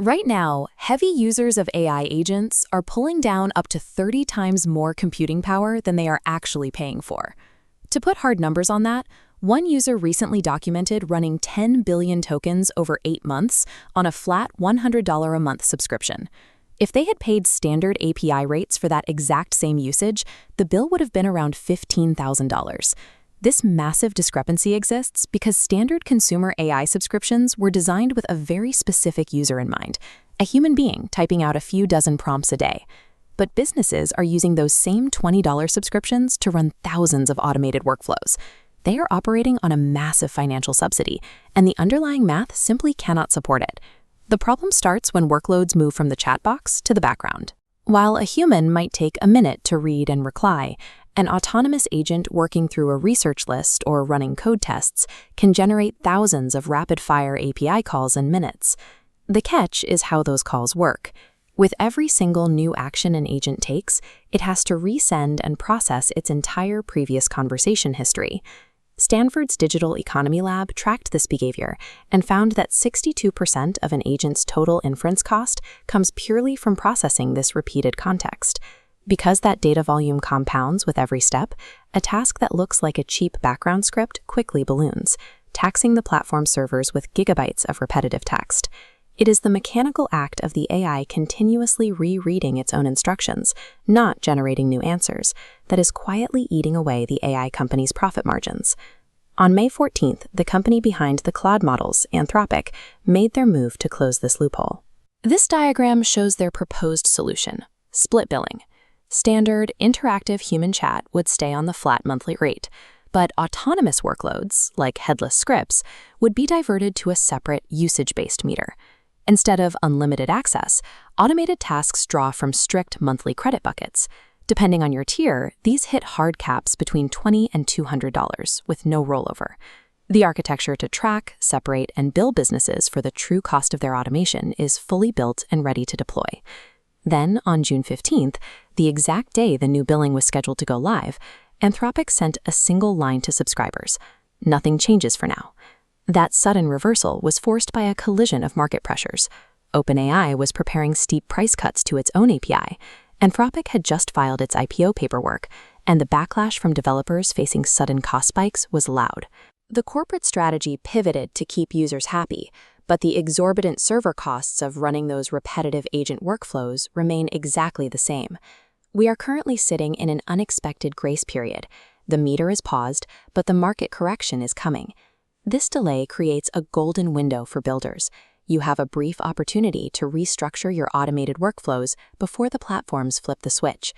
Right now, heavy users of AI agents are pulling down up to 30 times more computing power than they are actually paying for. To put hard numbers on that, one user recently documented running 10 billion tokens over 8 months on a flat $100 a month subscription. If they had paid standard API rates for that exact same usage, the bill would have been around $15,000. This massive discrepancy exists because standard consumer AI subscriptions were designed with a very specific user in mind, a human being typing out a few dozen prompts a day. But businesses are using those same $20 subscriptions to run thousands of automated workflows. They are operating on a massive financial subsidy, and the underlying math simply cannot support it. The problem starts when workloads move from the chat box to the background. While a human might take a minute to read and reply, an autonomous agent working through a research list or running code tests can generate thousands of rapid-fire API calls in minutes. The catch is how those calls work. With every single new action an agent takes, it has to resend and process its entire previous conversation history. Stanford's Digital Economy Lab tracked this behavior and found that 62% of an agent's total inference cost comes purely from processing this repeated context. Because that data volume compounds with every step, a task that looks like a cheap background script quickly balloons, taxing the platform servers with gigabytes of repetitive text. It is the mechanical act of the AI continuously rereading its own instructions, not generating new answers, that is quietly eating away the AI company's profit margins. On May 14th, the company behind the Claude models, Anthropic, made their move to close this loophole. This diagram shows their proposed solution: split billing. Standard, interactive human chat would stay on the flat monthly rate, but autonomous workloads, like headless scripts, would be diverted to a separate usage-based meter. Instead of unlimited access, automated tasks draw from strict monthly credit buckets. Depending on your tier, these hit hard caps between $20 and $200, with no rollover. The architecture to track, separate, and bill businesses for the true cost of their automation is fully built and ready to deploy. Then, on June 15th, the exact day the new billing was scheduled to go live, Anthropic sent a single line to subscribers: nothing changes for now. That sudden reversal was forced by a collision of market pressures. OpenAI was preparing steep price cuts to its own API. Anthropic had just filed its IPO paperwork, and the backlash from developers facing sudden cost spikes was loud. The corporate strategy pivoted to keep users happy, but the exorbitant server costs of running those repetitive agent workflows remain exactly the same. We are currently sitting in an unexpected grace period. The meter is paused, but the market correction is coming. This delay creates a golden window for builders. You have a brief opportunity to restructure your automated workflows before the platforms flip the switch.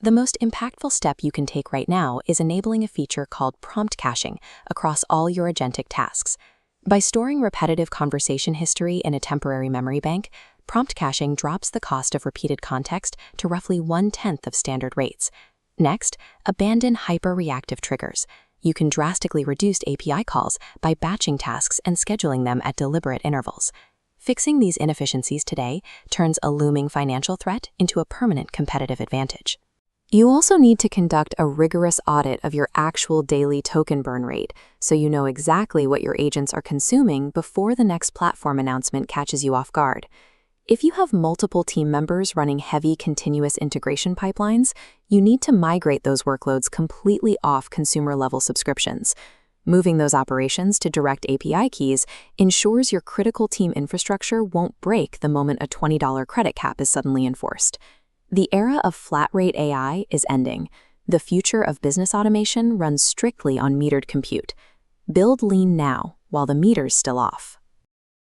The most impactful step you can take right now is enabling a feature called prompt caching across all your agentic tasks. By storing repetitive conversation history in a temporary memory bank, prompt caching drops the cost of repeated context to roughly 1/10 of standard rates. Next, abandon hyper-reactive triggers. You can drastically reduce API calls by batching tasks and scheduling them at deliberate intervals. Fixing these inefficiencies today turns a looming financial threat into a permanent competitive advantage. You also need to conduct a rigorous audit of your actual daily token burn rate, so you know exactly what your agents are consuming before the next platform announcement catches you off guard. If you have multiple team members running heavy continuous integration pipelines, you need to migrate those workloads completely off consumer-level subscriptions. Moving those operations to direct API keys ensures your critical team infrastructure won't break the moment a $20 credit cap is suddenly enforced. The era of flat-rate AI is ending. The future of business automation runs strictly on metered compute. Build lean now while the meter's still off.